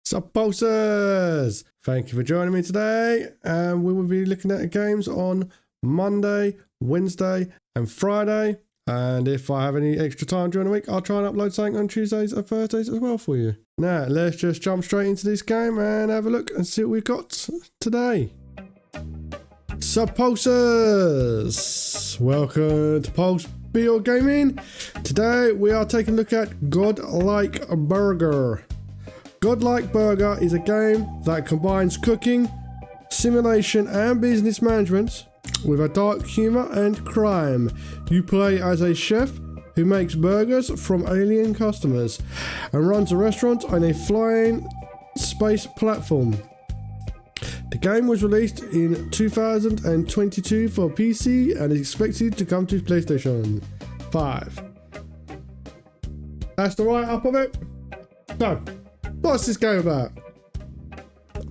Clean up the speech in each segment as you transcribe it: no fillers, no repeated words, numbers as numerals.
Supposers! Thank you for joining me today. We will be looking at games on Monday, Wednesday, and Friday. And if I have any extra time during the week, I'll try and upload something on Tuesdays and Thursdays as well for you. Now, let's just jump straight into this game and have a look and see what we've got today. Supposers! Welcome to Pulse Bill Gaming. Today we are taking a look at Godlike Burger. Godlike Burger is a game that combines cooking, simulation and business management with a dark humour and crime. You play as a chef who makes burgers from alien customers and runs a restaurant on a flying space platform. The game was released in 2022 for PC and is expected to come to PlayStation 5. That's the write-up of it. So, what's this game about?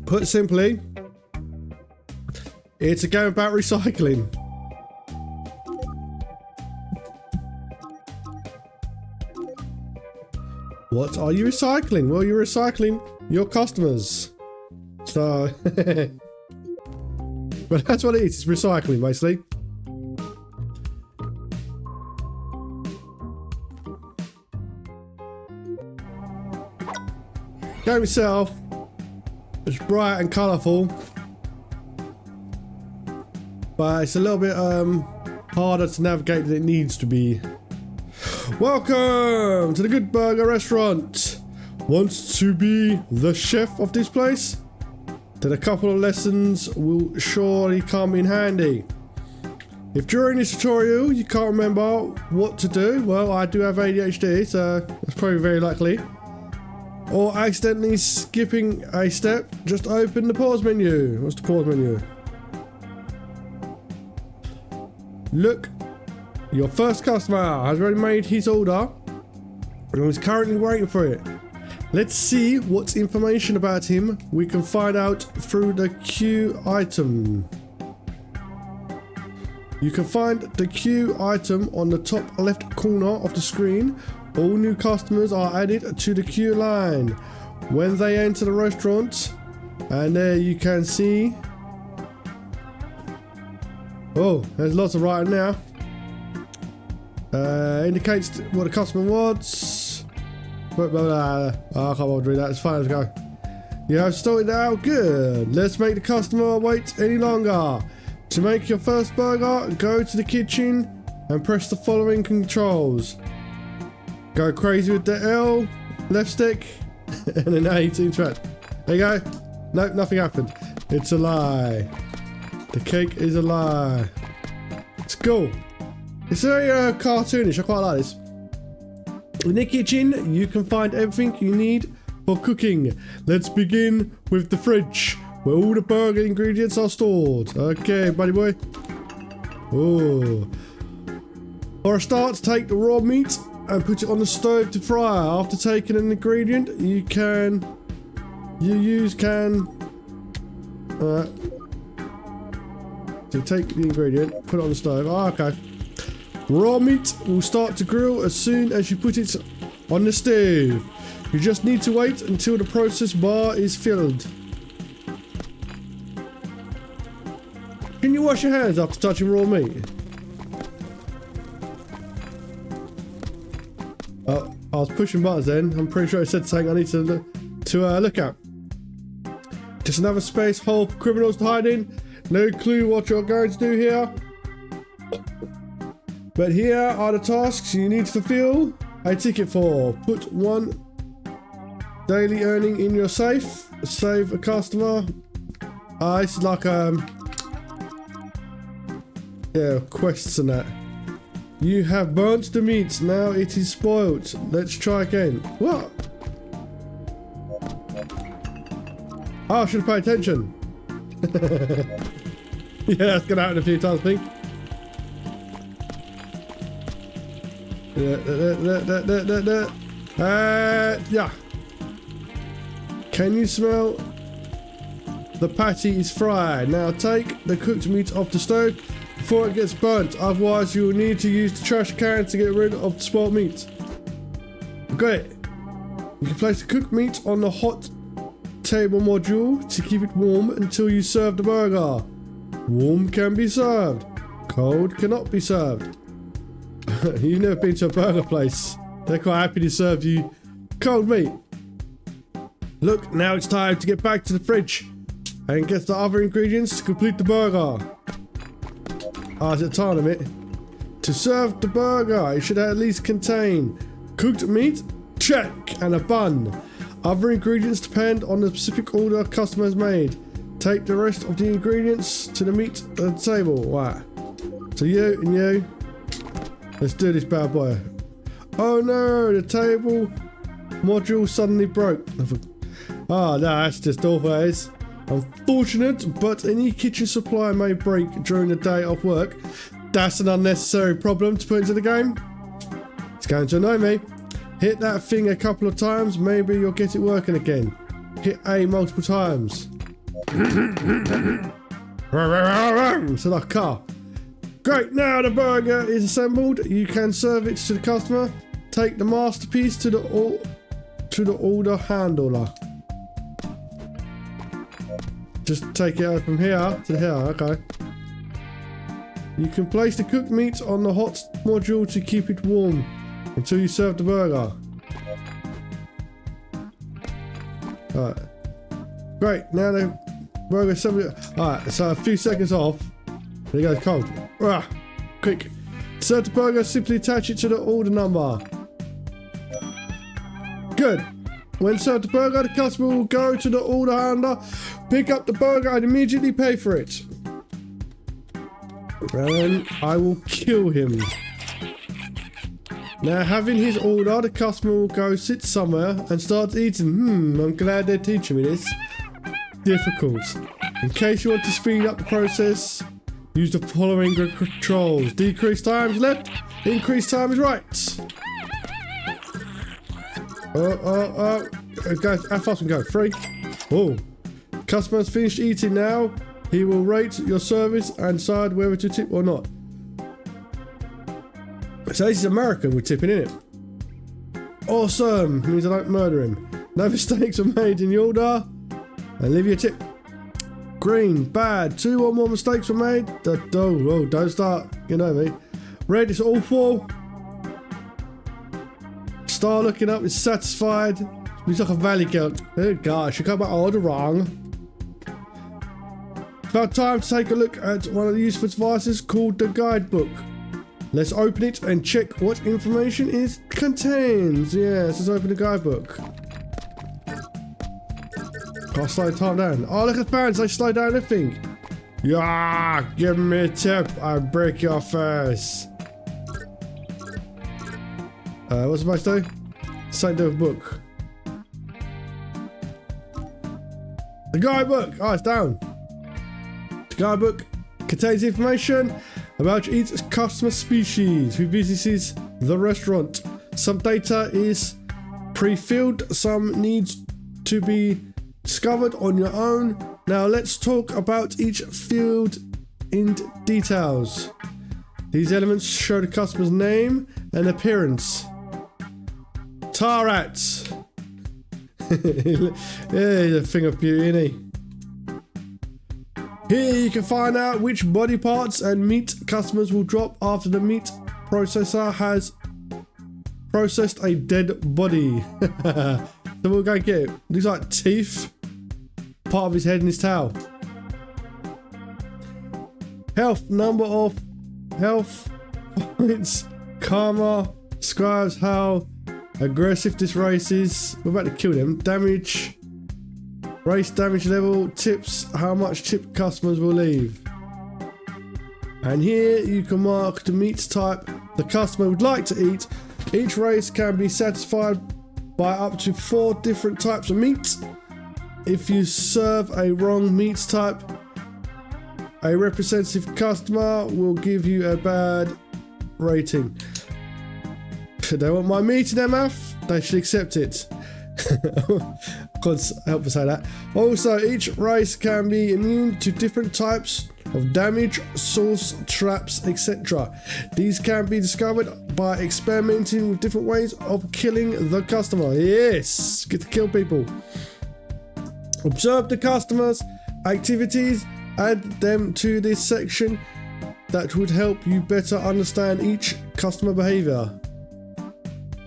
Put simply, it's a game about recycling. What are you recycling? Well, you're recycling your customers. So, but that's what it is. It's recycling, basically. Game itself is bright and colourful, but it's a little bit harder to navigate than it needs to be. Welcome to the Good Burger restaurant. Wants to be the chef of this place? Then a couple of lessons will surely come in handy. If during this tutorial you can't remember what to do, well, I do have ADHD, so that's probably very likely. Or accidentally skipping a step, just open the pause menu. What's the pause menu? Look, your first customer has already made his order and is currently waiting for it. Let's see what information about him we can find out through the queue item. You can find the queue item on the top left corner of the screen. All new customers are added to the queue line when they enter the restaurant, and there you can see. Oh, there's lots of writing now. Indicates what the customer wants. Blah, blah, blah. Oh, I can't bother to read that. It's fine. Let's go. You have sorted it out. Good. Let's make the customer wait any longer. To make your first burger, go to the kitchen and press the following controls. Go crazy with the L, left stick, and an A to interact. There you go. Nope, nothing happened. It's a lie. The cake is a lie. It's cool. It's very cartoonish. I quite like this. In the kitchen, you can find everything you need for cooking. Let's begin with the fridge, where all the burger ingredients are stored. Okay, buddy boy. Oh. For a start, take the raw meat and put it on the stove to fry. After taking an ingredient, you use to take the ingredient, put it on the stove. Oh, okay. Raw meat will start to grill as soon as you put it on the stove. You just need to wait until the process bar is filled. Can you wash your hands after touching raw meat? I was pushing buttons then. I'm pretty sure it said something I need to look at. Just another space hole for criminals to hide in. No clue what you're going to do here. But here are the tasks you need to fulfill a ticket for. Put one daily earning in your safe. Save a customer. This is like yeah, quests and that. You have burnt the meat. Now it is spoiled. Let's try again. What? Oh, I should have paid attention. Yeah, that's gonna happen a few times, I think. Yeah. Can you smell? The patty is fried. Now take the cooked meat off the stove before it gets burnt. Otherwise, you will need to use the trash can to get rid of the spoiled meat. Got it. You can place the cooked meat on the hot table module to keep it warm until you serve the burger. Warm can be served. Cold cannot be served. You've never been to a burger place. They're quite happy to serve you cold meat. Look, now it's time to get back to the fridge and get the other ingredients to complete the burger. Is it time limit? To serve the burger, it should at least contain cooked meat, check, and a bun. Other ingredients depend on the specific order customer has made. Take the rest of the ingredients to the meat at the table. Right. So you and you. Let's do this bad boy. Oh no, the table module suddenly broke. No, that's just awful. That is unfortunate, but any kitchen supply may break during the day of work. That's an unnecessary problem to put into the game. It's going to annoy me. Hit that thing a couple of times, maybe you'll get it working again. Hit A multiple times. So like a car. Great, now the burger is assembled. You can serve it to the customer. Take the masterpiece to the order handler. Just take it out from here to here, okay. You can place the cooked meat on the hot module to keep it warm until you serve the burger. Alright. Great, now the burger assembly. Alright, so a few seconds off. There you go, cold. Quick. To serve the burger, simply attach it to the order number. Good. When served the burger, the customer will go to the order handler, pick up the burger and immediately pay for it. And I will kill him. Now, having his order, the customer will go sit somewhere and start eating. I'm glad they're teaching me this. Difficult. In case you want to speed up the process, use the following controls. Decrease time is left, increase time is right. Guys, how fast can we go? 3. Oh. Customer's finished eating now. He will rate your service and decide whether to tip or not. So this is American with tipping in it. Awesome. Means I don't murder him. No mistakes are made in the order. And leave your tip. Green, bad. 2 or more mistakes were made. Don't start. You know me. Red is awful. Star looking up is satisfied. Looks like a valley girl. Oh gosh, you got my order wrong. About time to take a look at one of the useful devices called the guidebook. Let's open it and check what information it contains. Yes, let's open the guidebook. I'll slow time down. Oh, look at the fans, they slow down everything. Yeah, give me a tip, I'll break your face. What's the supposed to do? Same to a book. The guidebook! Oh, it's down. The guidebook contains information about each customer species who visits the restaurant. Some data is pre-filled, some needs to be discovered on your own. Now let's talk about each field in details. These elements show the customer's name and appearance. Tarat. He's a thing of beauty, isn't he? Here you can find out which body parts and meat customers will drop after the meat processor has processed a dead body. So we'll go get it. Looks like teeth, part of his head and his tail. Health, number of health points. Karma describes how aggressive this race is. We're about to kill them. Damage. Race damage level. Tips. How much tip customers will leave. And here you can mark the meat type the customer would like to eat. Each race can be satisfied by up to 4 different types of meat. If you serve a wrong meat type, a representative customer will give you a bad rating. They want my meat in their mouth, they should accept it. Can't help but say that. Also, each race can be immune to different types of damage, source, traps, etc. These can be discovered by experimenting with different ways of killing the customer. Yes, get to kill people. Observe the customers' activities, add them to this section that would help you better understand each customer behavior.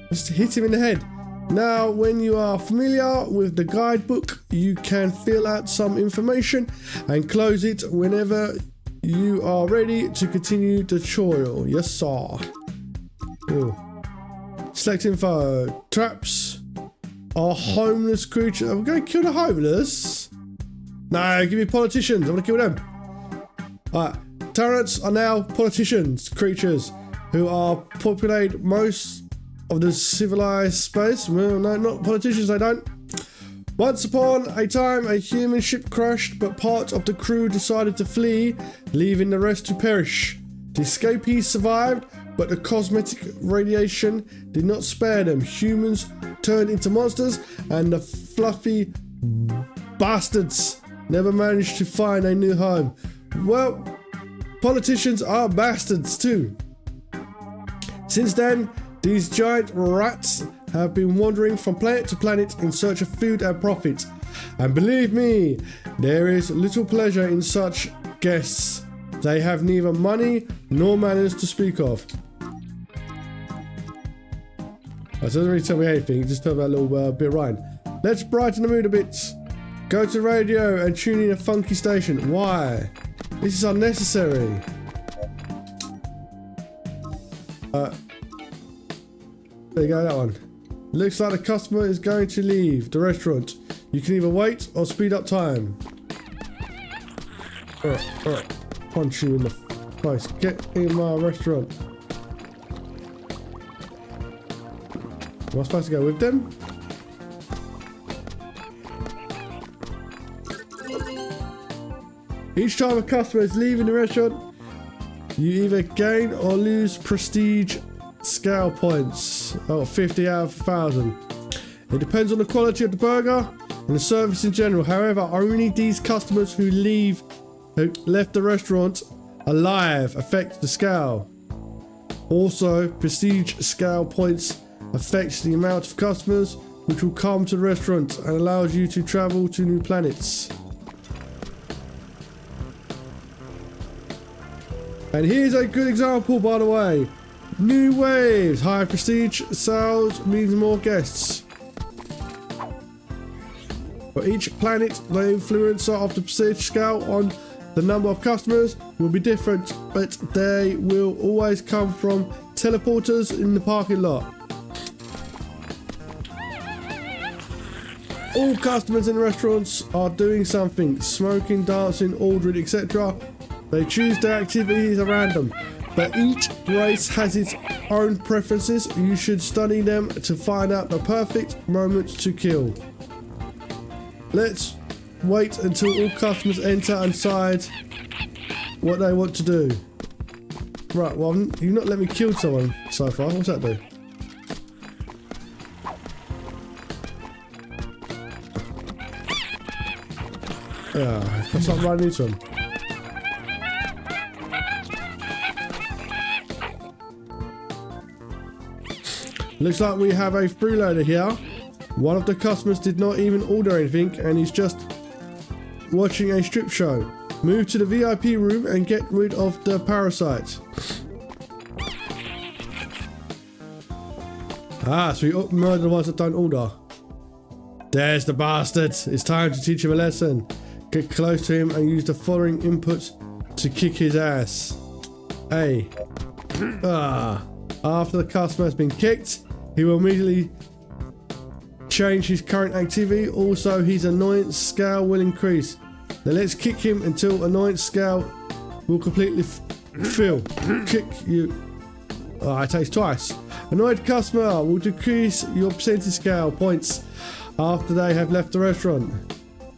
Just hit him in the head. Now, when you are familiar with the guidebook, you can fill out some information and close it whenever you are ready to continue the tutorial. Yes, sir. Ooh. Select info. Traps are homeless creatures. I'm going to kill the homeless. No, give me politicians. I want to kill them. Alright. Tyrants are now politicians, creatures who are populate most of the civilized space. Well, no, not politicians, they don't. Once upon a time, a human ship crashed, but part of the crew decided to flee, leaving the rest to perish. The escapees survived, but the cosmetic radiation did not spare them. Humans turned into monsters, and the fluffy bastards never managed to find a new home. Well, politicians are bastards too. Since then, these giant rats have been wandering from planet to planet in search of food and profit. And believe me, there is little pleasure in such guests. They have neither money nor manners to speak of. That doesn't really tell me anything, just tell me that little bit of rhyme. Let's brighten the mood a bit. Go to radio and tune in a funky station. Why? This is unnecessary. There you go, that one. Looks like the customer is going to leave the restaurant. You can either wait or speed up time. Punch you in the face. Get in my restaurant. Am I supposed to go with them? Each time a customer is leaving the restaurant, you either gain or lose prestige scale points. Oh, 50 out of 1,000. It depends on the quality of the burger and the service in general. However, only these customers who left the restaurant alive affect the scale. Also, prestige scale points affects the amount of customers which will come to the restaurant and allows you to travel to new planets. And here's a good example, by the way. New waves. High prestige sales means more guests. For each planet, the influencer of the prestige scale on the number of customers will be different, but they will always come from teleporters in the parking lot. All customers in restaurants are doing something, smoking, dancing, ordering, etc. They choose their activities at random, but each race has its own preferences. You should study them to find out the perfect moment to kill. Let's wait until all customers enter and decide what they want to do. Right, well, you've not let me kill someone so far. What's that do? Yeah, I start running into them. Looks like we have a freeloader here. One of the customers did not even order anything and he's just watching a strip show. Move to the VIP room and get rid of the parasite. Ah, so we murder the ones that don't order. There's the bastard. It's time to teach him a lesson. Get close to him and use the following inputs to kick his ass. A. After the customer has been kicked, he will immediately change his current activity. Also, his annoyance scale will increase. Now let's kick him until annoyance scale will completely fill. Kick you. Oh, it takes twice. Annoyed customer will decrease your percentage scale points after they have left the restaurant.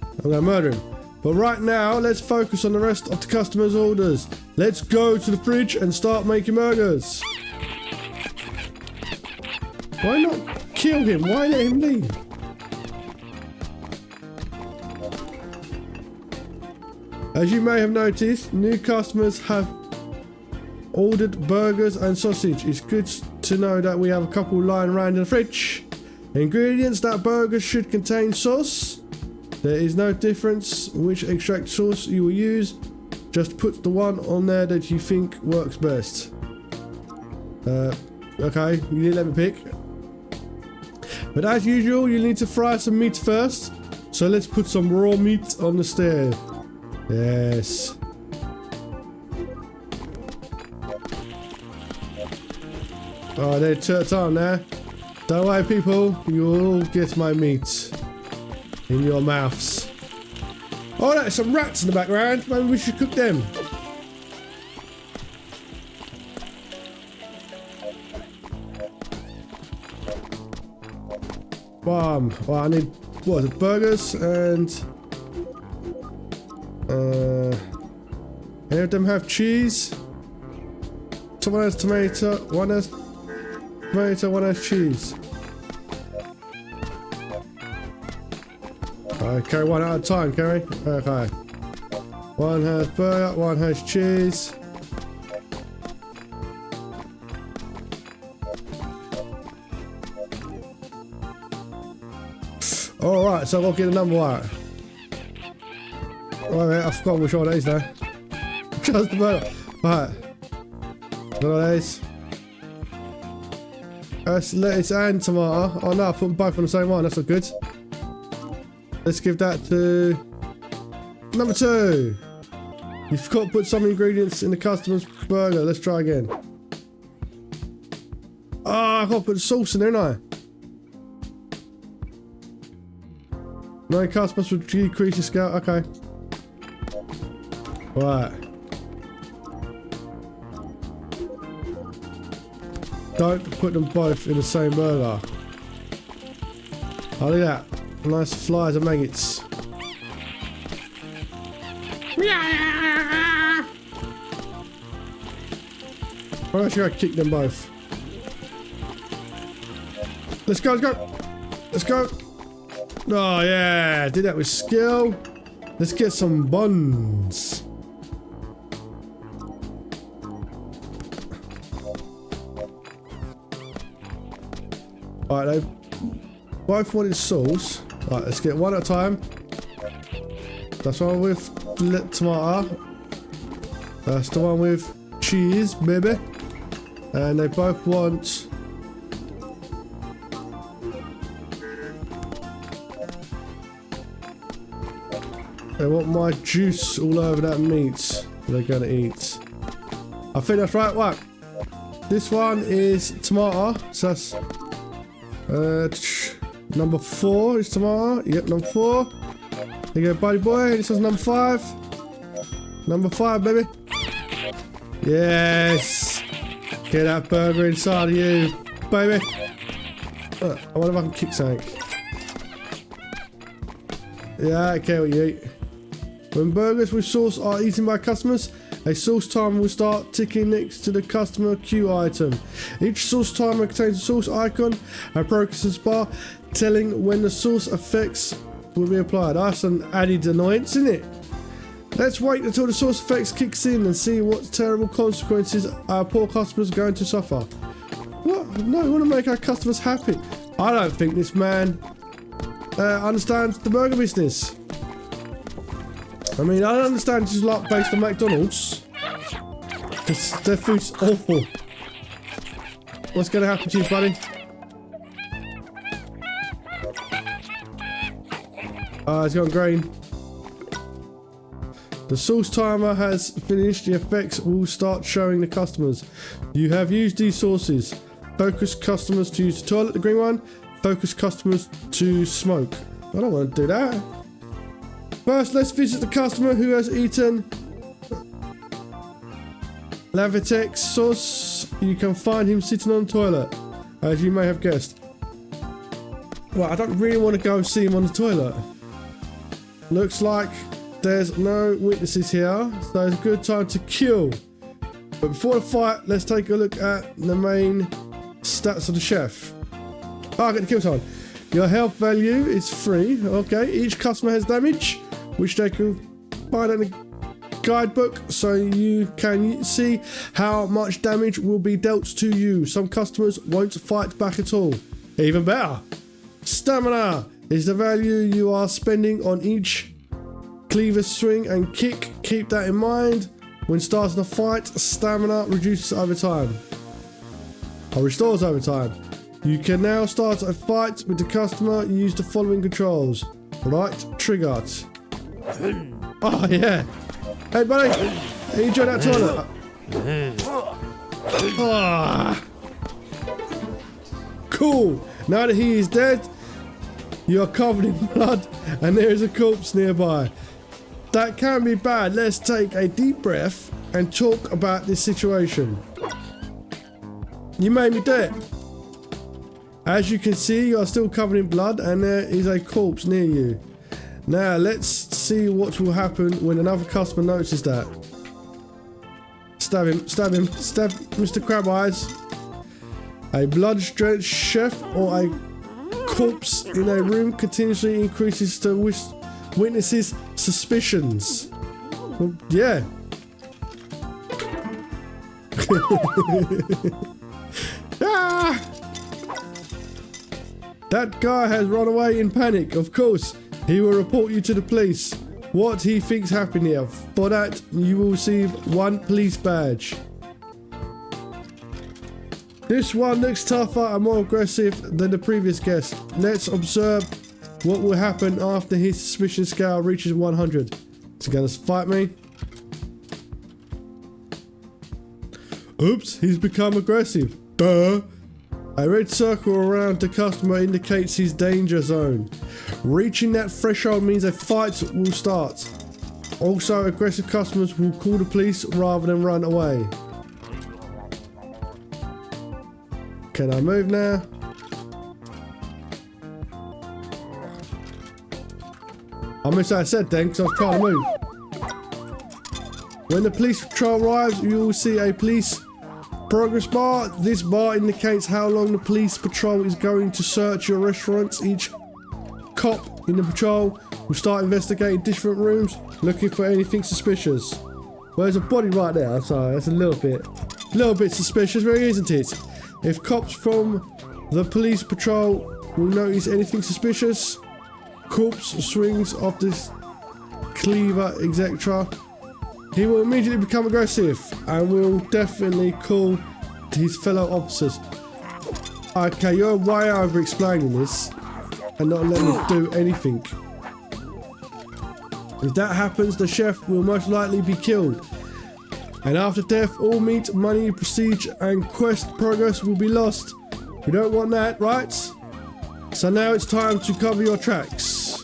I'm going to murder him. But right now, let's focus on the rest of the customer's orders. Let's go to the fridge and start making burgers. Why not kill him? Why let him leave? As you may have noticed, new customers have ordered burgers and sausage. It's good to know that we have a couple lying around in the fridge. Ingredients: that burgers should contain sauce, There is no difference which extract sauce you will use. Just put the one on there that you think works best. Okay, you didn't let me pick. But as usual, you need to fry some meat first. So let's put some raw meat on the stove. Yes. Oh, they turned on there. Don't worry, people. You'll get my meat in your mouths. Oh, there's some rats in the background. Maybe we should cook them. Well, I need, what is it, burgers and... any of them have cheese? Someone has tomato, one has tomato, one has cheese. Okay, one at a time, can we? Okay. One has burger, one has cheese. Alright, so I'll get a number one. Wait, I forgot which one it is now. Just the burger. Right. One of these. That's lettuce and tomato. Oh no, I put them both on the same one. That's not good. Let's give that to number 2. You forgot to put some ingredients in the customer's burger. Let's try again. Ah, I got to put the sauce in there, don't I? 9 customers would decrease your scale. Okay. Right. Don't put them both in the same burger. Oh, look at that. Nice flies and maggots. I'm actually going to kick them both. Let's go, let's go. Let's go. Oh yeah, did that with skill. Let's get some buns. Alright, they both wanted sauce. Right, let's get one at a time. That's one with tomato. That's the one with cheese, baby. And they both want... they want my juice all over that meat they're gonna eat. I think that's right. What? This one is tomato. So that's number 4 is tomato. Yep, number 4. There you go, buddy boy. This is number 5. Number 5, baby. Yes. Get that burger inside of you, baby. I wonder if I can kick something. Yeah, I care what you eat. When burgers with sauce are eaten by customers, a sauce timer will start ticking next to the customer queue item. Each sauce timer contains a sauce icon and progress bar telling when the sauce effects will be applied. That's an added annoyance, isn't it? Let's wait until the sauce effects kicks in and see what terrible consequences our poor customers are going to suffer. What? No, we want to make our customers happy. I don't think this man understands the burger business. I mean, I don't understand this is like based on McDonald's. Because their food's awful. What's going to happen to you, buddy? It's gone green. The sauce timer has finished. The effects will start showing the customers. You have used these sauces. Focus customers to use the toilet, the green one. Focus customers to smoke. I don't want to do that. First, let's visit the customer who has eaten Lavitex sauce. You can find him sitting on the toilet, as you may have guessed. Well, I don't really want to go see him on the toilet. Looks like there's no witnesses here, so it's a good time to kill. But before the fight, let's take a look at the main stats of the chef. Oh, I get the kill time. Your health value is 3. Okay, each customer has damage, which they can find in the guidebook, so you can see how much damage will be dealt to you. Some customers won't fight back at all. Even better. Stamina. is the value you are spending on each cleaver swing and kick. Keep that in mind. When starting a fight, stamina reduces over time. Or restores over time. You can now start a fight with the customer. Use the following controls. Right trigger. Oh yeah. Hey buddy, hey, enjoy that toilet. Ah. Cool. Now that he is dead, you are covered in blood and there is a corpse nearby. That can be bad. Let's take a deep breath and talk about this situation. You made me do it. As you can see, you are still covered in blood and there is a corpse near you. Now let's see what will happen when another customer notices that. Stab him, stab him, stab Mr. Crab Eyes. A blood-drenched chef or a corpse in a room continuously increases the witnesses' suspicions. Well, yeah. Ah! That guy has run away in panic. Of course, he will report you to the police. What he thinks happened here. For that, you will receive 1 police badge. This one looks tougher and more aggressive than the previous guest. Let's observe what will happen after his suspicion scale reaches 100. Is he gonna fight me? Oops, he's become aggressive. Duh. A red circle around the customer indicates his danger zone. Reaching that threshold means a fight will start. Also, aggressive customers will call the police rather than run away. Can I move now? I missed what I said then because I was trying to move. When the police patrol arrives, you will see a police progress bar. This bar indicates how long the police patrol is going to search your restaurants. Each cop in the patrol will start investigating different rooms, looking for anything suspicious. Well, there's a body right there, so that's a little bit suspicious, really, isn't it? If cops from the police patrol will notice anything suspicious, corpse swings off this cleaver, etc., he will immediately become aggressive and will definitely call his fellow officers. Okay, you're way over explaining this and not letting me do anything. If that happens, the chef will most likely be killed. And after death, all meat, money, prestige and quest progress will be lost. We don't want that, right? So now it's time to cover your tracks.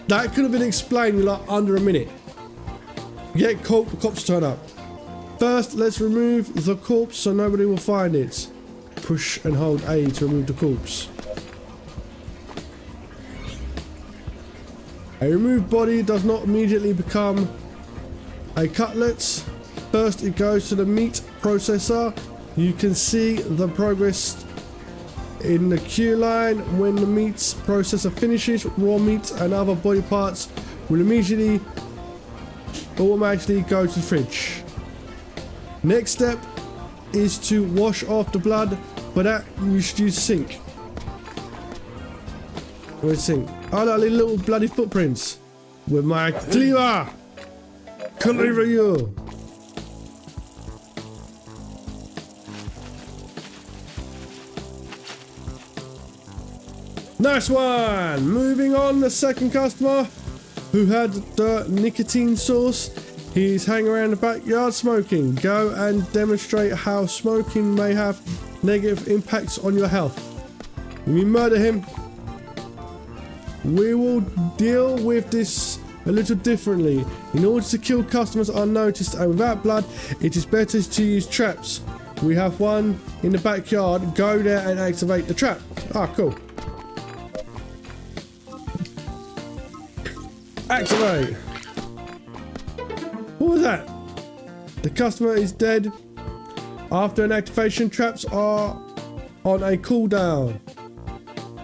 That could have been explained in like under a minute. Get cops turn up. First, let's remove the corpse so nobody will find it. Push and hold A to remove the corpse. A removed body does not immediately become a cutlet. First, it goes to the meat processor. You can see the progress in the queue line. When the meat processor finishes, raw meat and other body parts will immediately automatically go to the fridge. Next step is to wash off the blood, but that you should use sink. Where's sink? Oh, that little bloody footprints with my cleaver. Cleaver you. Nice one! Moving on, the second customer who had the nicotine source. He's hanging around the backyard smoking. Go and demonstrate how smoking may have negative impacts on your health. When you murder him, we will deal with this a little differently. In order to kill customers unnoticed and without blood, it is better to use traps. We have one in the backyard. Go there and activate the trap. Ah, cool. Activate. What was that? The customer is dead. After an activation, traps are on a cooldown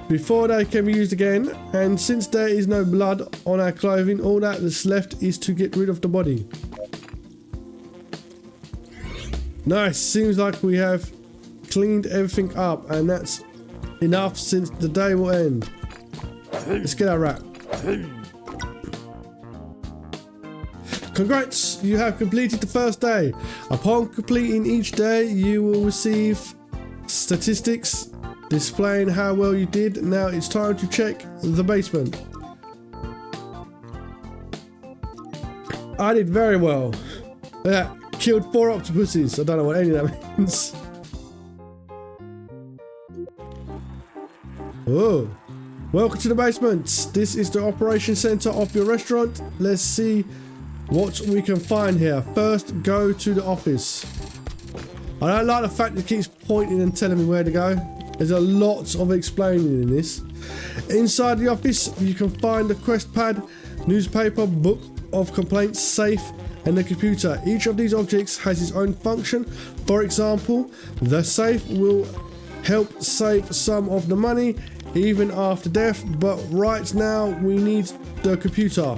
before they can be used again, and since there is no blood on our clothing, all that is left is to get rid of the body. Nice. Seems like we have cleaned everything up, and that's Enough, since the day will end. Let's get our wrap. Congrats, you have completed the first day. Upon completing each day, you will receive statistics displaying how well you did. Now it's time to check the basement. I did very well. Yeah, killed 4 octopuses. I don't know what any of that means. Oh, welcome to the basement. This is the operation center of your restaurant. Let's see what we can find here. First, go to the office. I don't like the fact that it keeps pointing and telling me where to go. There's a lot of explaining in this. Inside the office, you can find the quest pad, newspaper, book of complaints, safe, and the computer. Each of these objects has its own function. For example, the safe will help save some of the money even after death, but right now we need the computer.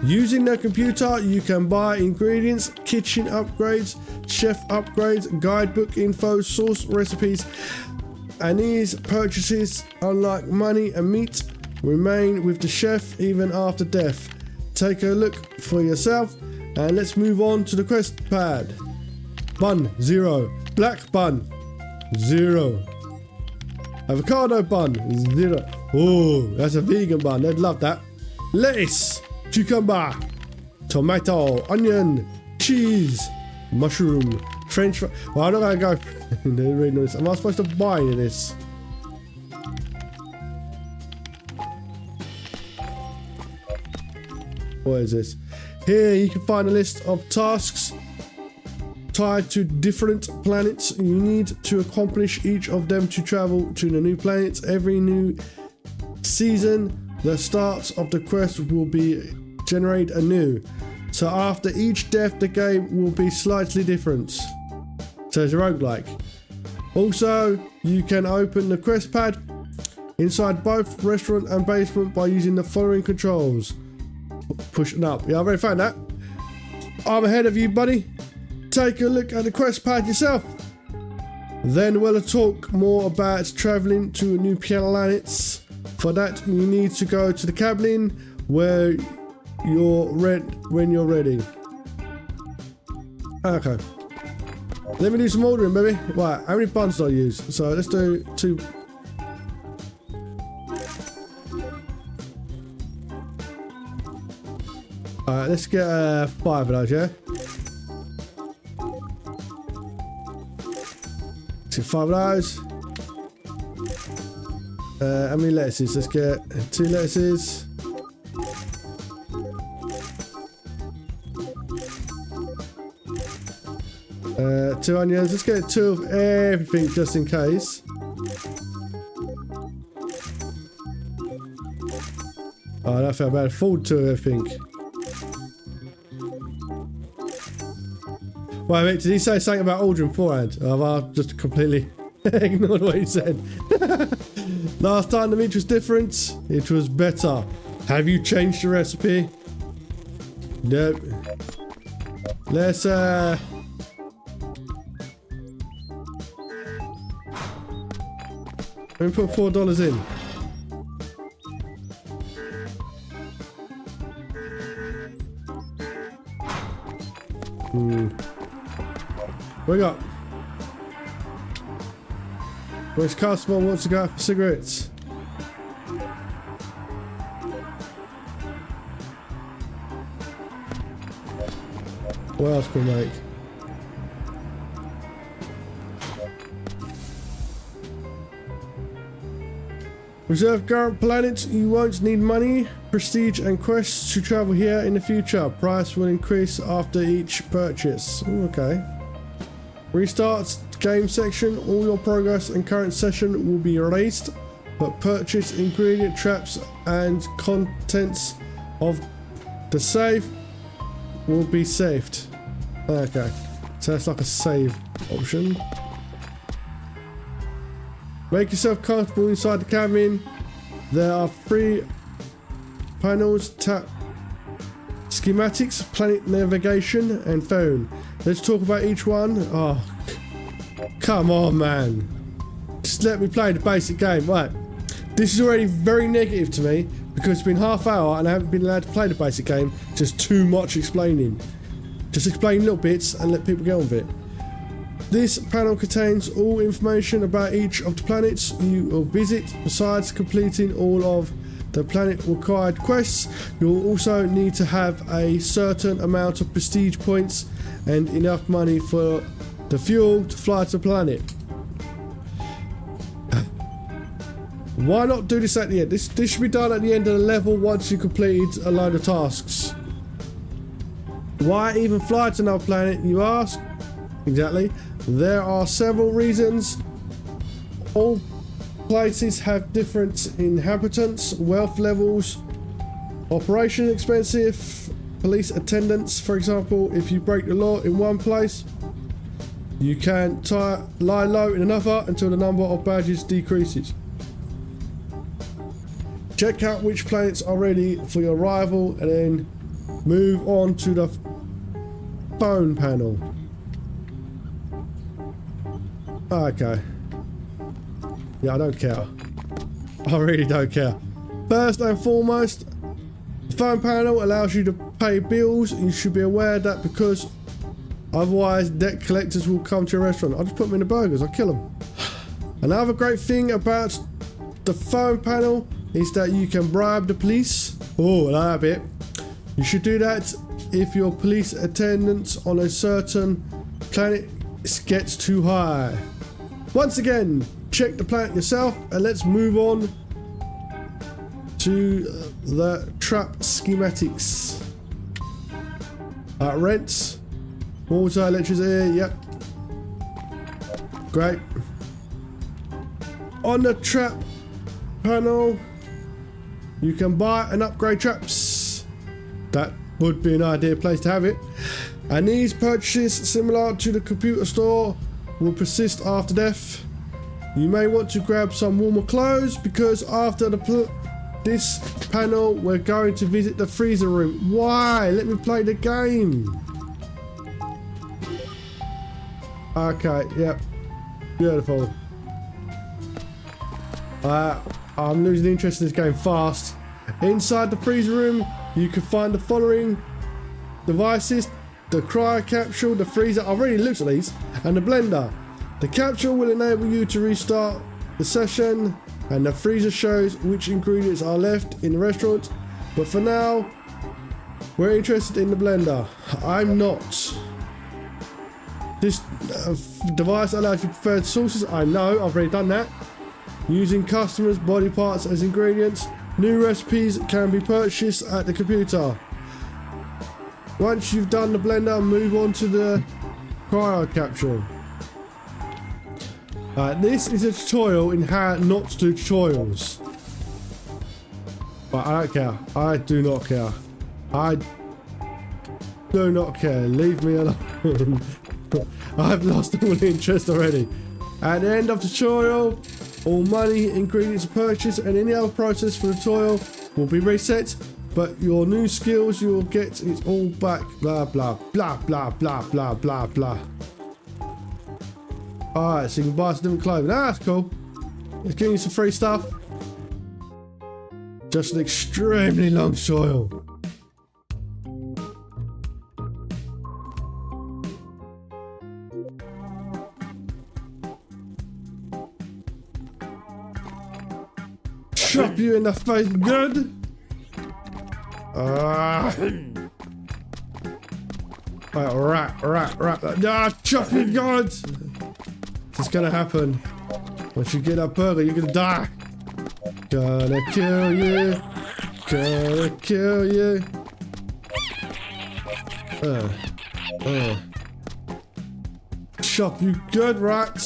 Using the computer, you can buy ingredients, kitchen upgrades, chef upgrades, guidebook info, source recipes, and these purchases, unlike money and meat, remain with the chef even after death. Take a look for yourself, and let's move on to the quest pad. Bun, 0. Black bun, 0. Avocado bun, 0. Oh, that's a vegan bun, they'd love that. Lettuce, cucumber, tomato, onion, cheese, mushroom, French fries. Well, I'm not going to go reading this. Am I supposed to buy any of this? What is this? Here you can find a list of tasks tied to different planets. You need to accomplish each of them to travel to the new planets. Every new season, the starts of the quest will be generate anew. So after each death, the game will be slightly different. So it's a roguelike. Also, you can open the quest pad inside both restaurant and basement by using the following controls. Pushing up. Yeah, I've already found that. I'm ahead of you, buddy. Take a look at the quest pad yourself. Then we'll talk more about traveling to new planets. For that, you need to go to the cabin where when you're ready. Okay. Let me do some ordering, baby. Right, how many buns do I use? So let's do 2. Alright, let's get 5 of those, yeah? Let's get 5 of those. How many lettuces? Let's get 2 lettuces. Two onions. Let's get 2 of everything just in case. Oh, that felt bad. Full 2 of everything. Wait, did he say something about ordering beforehand? I've just completely ignored what he said. Last time the meat was different. It was better. Have you changed the recipe? Nope. Let's let me put $4 in. What we got? Which customer wants to go out for cigarettes? What else can we make? Reserve current planet. You won't need money, prestige, and quests to travel here in the future. Price will increase after each purchase. Ooh, okay. Restart game section. All your progress and current session will be erased, but purchase ingredient traps and contents of the save will be saved. Okay, so that's like a save option. Make yourself comfortable inside the cabin. There are 3 panels. Tap schematics, planet navigation, and phone. Let's talk about each one. Oh, Come on, man. Just let me play the basic game. Right. This is already very negative to me because it's been half hour and I haven't been allowed to play the basic game. Just too much explaining. Just explain little bits and let people get on with it. This panel contains all information about each of the planets you will visit. Besides completing all of the planet required quests, you will also need to have a certain amount of prestige points and enough money for the fuel to fly to the planet. Why not do this at the end? This should be done at the end of the level once you completed a load of tasks. Why even fly to another planet, you ask? Exactly. There are several reasons. All places have different inhabitants, wealth levels, operation expensive, police attendance. For example, if you break the law in one place, you can lie low in another until the number of badges decreases. Check out which planets are ready for your arrival and then move on to the phone panel. Okay. Yeah, I don't care. I really don't care. First and foremost, the phone panel allows you to pay bills. You should be aware that because otherwise debt collectors will come to your restaurant. I'll just put them in the burgers. I'll kill them. Another great thing about the phone panel is that you can bribe the police. Oh, I like that bit. You should do that if your police attendance on a certain planet gets too high. Once again, check the planet yourself and let's move on to the trap schematics. Rents, water, electricity, yep. Great. On the trap panel, you can buy and upgrade traps. That would be an ideal place to have it. And these purchases, similar to the computer store, will persist after death. You may want to grab some warmer clothes because after this panel we're going to visit the freezer room. Why? Let me play the game. Okay, yep. Beautiful. I'm losing interest in this game fast. Inside the freezer room you can find the following devices: the cryo capsule, the freezer, I've already looked at these, and the blender. The capsule will enable you to restart the session, and the freezer shows which ingredients are left in the restaurant. But for now, we're interested in the blender. I'm not. This device allows you preferred sources. I know, I've already done that. Using customers' body parts as ingredients. New recipes can be purchased at the computer. Once you've done the blender, move on to the cryo capsule. This is a tutorial in how not to do tutorials. But I don't care. I do not care. I do not care. Leave me alone. I've lost all interest already. At the end of the tutorial, all money, ingredients purchased, and any other process for the tutorial will be reset. But your new skills you will get is all back. Blah blah blah blah blah blah blah blah. Alright, so you can buy some different clothing. That's cool. Let's give you some free stuff. Just an extremely long tutorial. Chop you in the face good. Right. Chop you good. It's gonna happen. Once you get that burger, you're gonna die. Gonna kill you. Gonna kill you. Chop you good, right?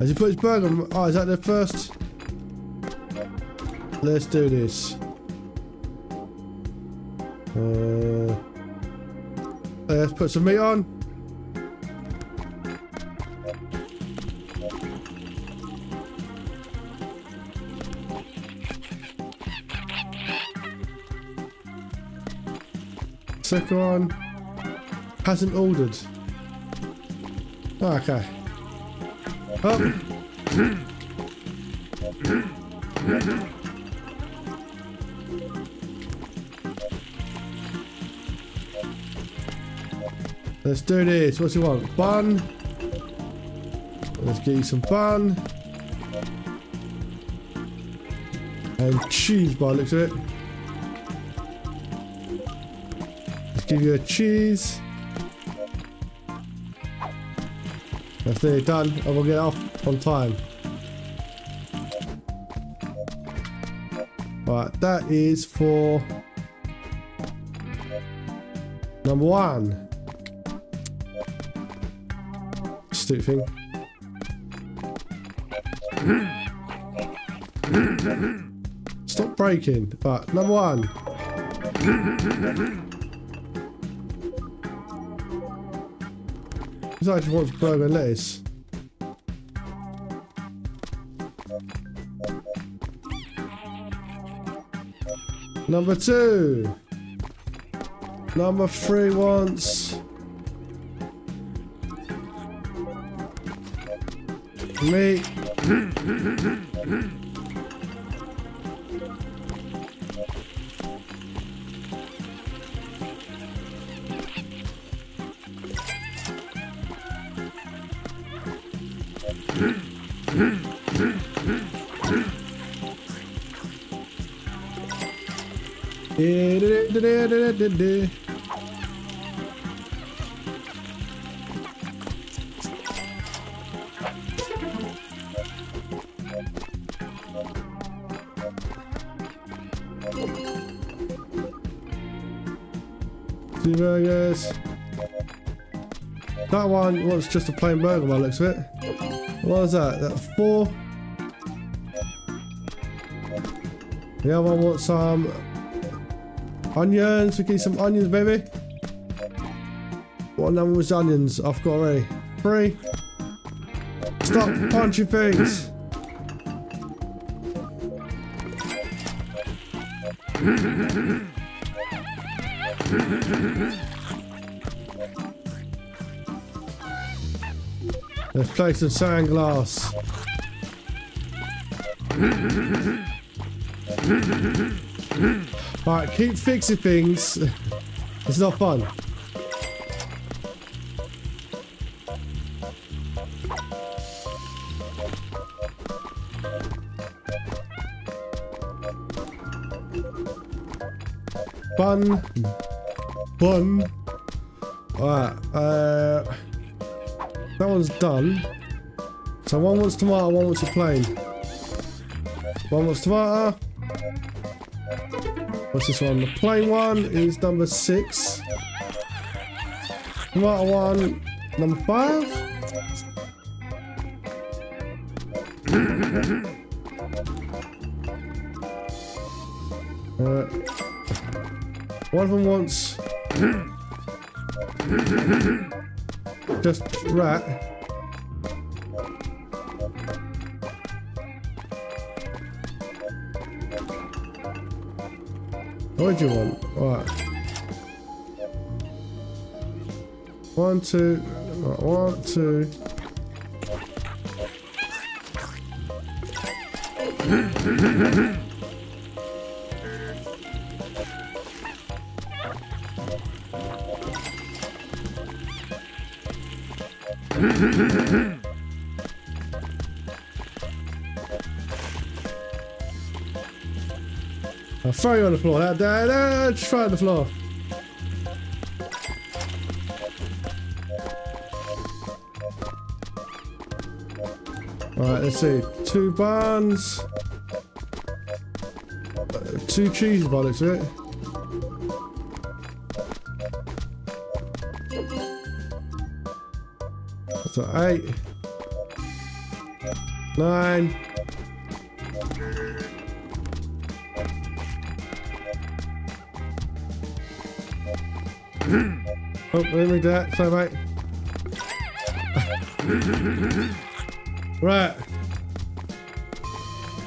As he put his burger on. Oh, is that the first? Let's do this. Let's put some meat on. Second one hasn't ordered. Okay. Up. Let's do this. What do you want? Bun. Let's get you some bun. And cheese by the looks of it. Let's give you a cheese. That's nearly done, and we'll get it off on time. Right, that is for number 1. Stupid thing. Stop breaking. Right, number 1. This actually wants burger and lettuce. Number 2. Number 3 wants meat. Two burgers. That one wants just a plain burger by the looks of it. What is that? That's 4. The other one wants some onions. We get some onions, baby. What number was onions? I've got already. 3. Stop punching things. Let's play some sandglass. Alright, keep fixing things. It's not fun. Bun. Bun. Alright, that one's done. So one wants tomato, one wants a plain. One wants tomato. What's this one? The plain one is number 6. Tomato one, number 5. One of them wants just rat. What do you want? Alright. 1, 2. Right, 1, 2. I'll throw you on the floor. Just throw it on the floor. Alright, let's see. 2 buns. 2 cheese by the looks of it. So 8. 9. Oh, let me do that. Sorry, mate. Right.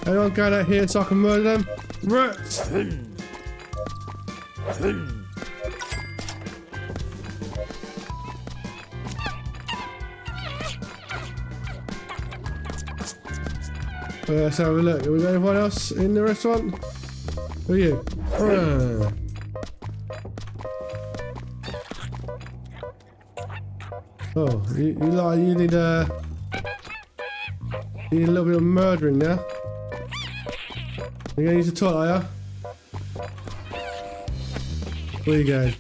Anyone going out here so I can murder them? Right. Let's have a look. Have we got anyone else in the restaurant? Who are you? Oh, you need a little bit of murdering now. You're gonna use the toilet, are you? Where you going?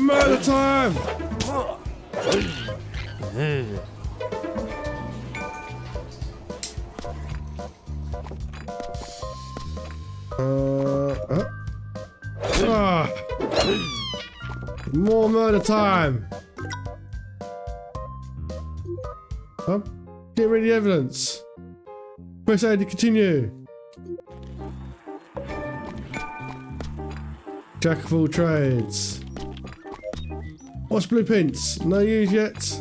Murder time! More murder time! Oh, get rid of the evidence. Press A to continue. Jack of all trades. What's blueprints? No use yet.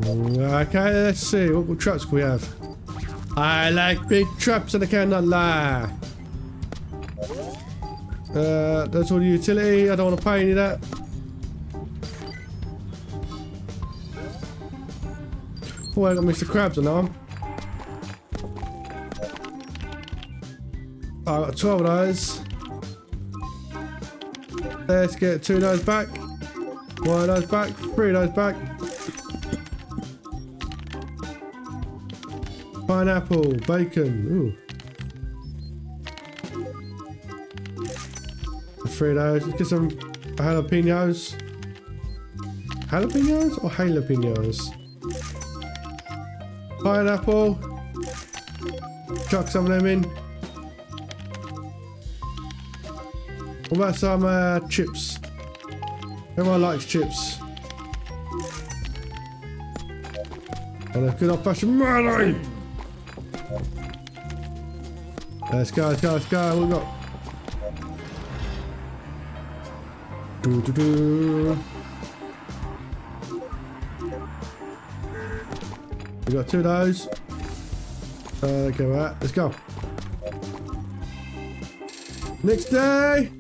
Okay, let's see. What traps can we have? I like big traps and I cannot lie. That's all the utility. I don't want to pay any of that. Oh, I got Mr. Krabs on arm. I got 12 of those. Let's get 2 of those back. 1 of those back. 3 of those back. Pineapple, bacon. Ooh. 3 of those. Let's get some jalapenos. Jalapenos or jalapenos? Pineapple. Chuck some of them in. What about some chips? Everyone likes chips. And a good old fashioned murdering. Let's go, let's go, let's go. What we got? We got 2 of those. Okay, right, let's go. Next day.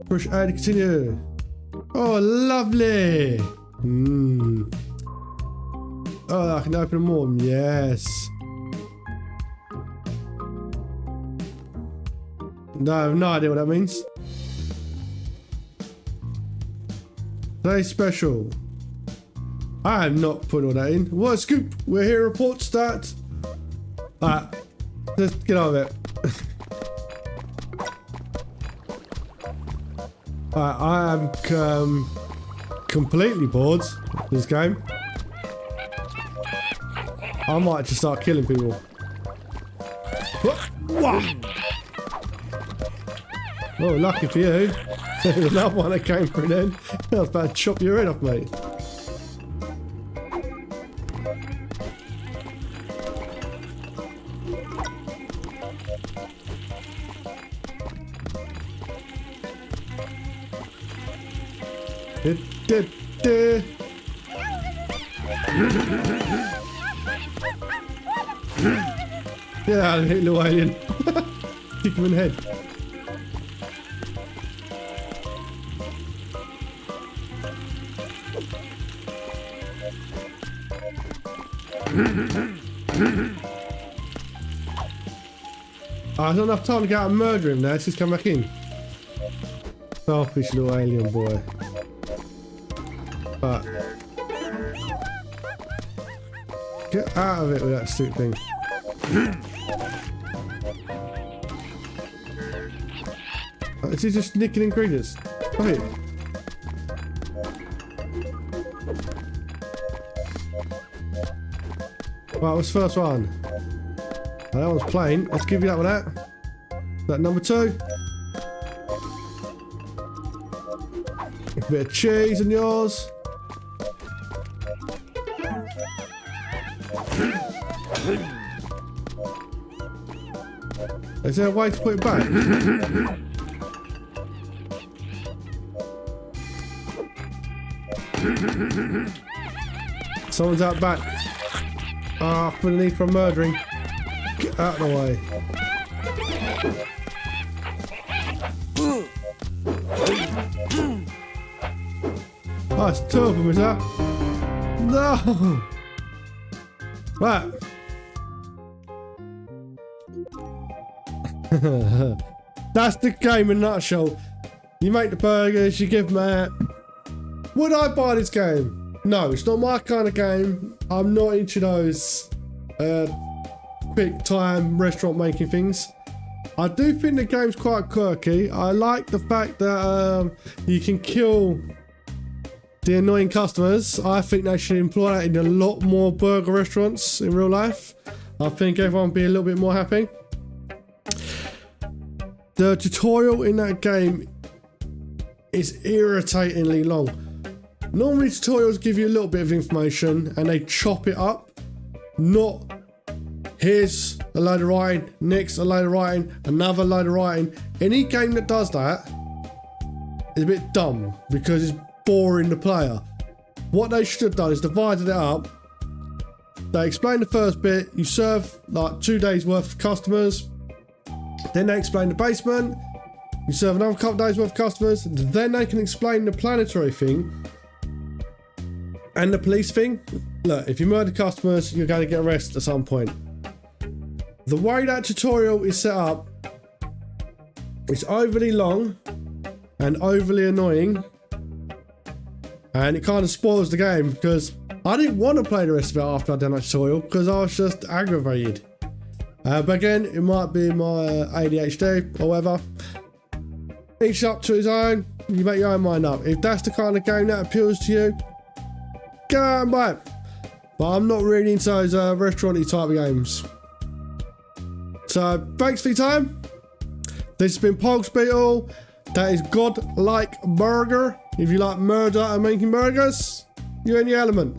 Push A to continue. Oh, lovely. Oh, I can open them more. Yes. No, I have no idea what that means. Today's special. I am not putting all that in. What a scoop! We're here to report stats. Alright, let's get on with it. I am completely bored of this game. I might just start killing people. Oh, lucky for you. There's another one that came through then. I was about to chop your head off, mate. Yeah, little alien. Kick him in the head. There's not enough time to get out and murder him now. Let's just come back in. Selfish little alien boy. But get out of it with that stupid thing. Is he just nicking ingredients? Stop it. Right, what's the first one? Oh, that one's plain. Let's give you that one out. That number 2. A bit of cheese in yours. Is there a way to put it back? Someone's out back. Ah, for the need for murdering. Get out of the way. Oh, it's two of them, is that? No! Right. That's the game in a nutshell. You make the burgers, you give them out. Would I buy this game? No, it's not my kind of game. I'm not into those quick time restaurant making things. I do think the game's quite quirky. I like the fact that you can kill the annoying customers. I think they should employ that in a lot more burger restaurants in real life. I think everyone would be a little bit more happy. The tutorial in that game is irritatingly long. Normally tutorials give you a little bit of information and they chop it up. Not here's a load of writing, next a load of writing, another load of writing. Any game that does that is a bit dumb because it's boring the player. What they should have done is divided it up. They explain the first bit, you serve like 2 days worth of customers. Then they explain the basement, you serve another couple days worth of customers. Then they can explain the planetary thing and the police thing. Look, if you murder customers, you're going to get arrested at some point. The way that tutorial is set up, it's overly long and overly annoying, and it kind of spoils the game because I didn't want to play the rest of it after I'd done that tutorial because I was just aggravated. But again, it might be my ADHD or whatever. Each up to his own. You make your own mind up. If that's the kind of game that appeals to you, go out and buy it. But I'm not really into those restaurant-y type of games. So, thanks for your time. This has been Pogs Beetle. That is Godlike Burger. If you like murder and making burgers, you're in the element.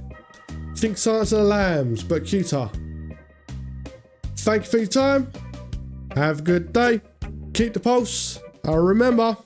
Think Silence of the Lambs, but cuter. Thank you for your time. Have a good day. Keep the pulse. And remember,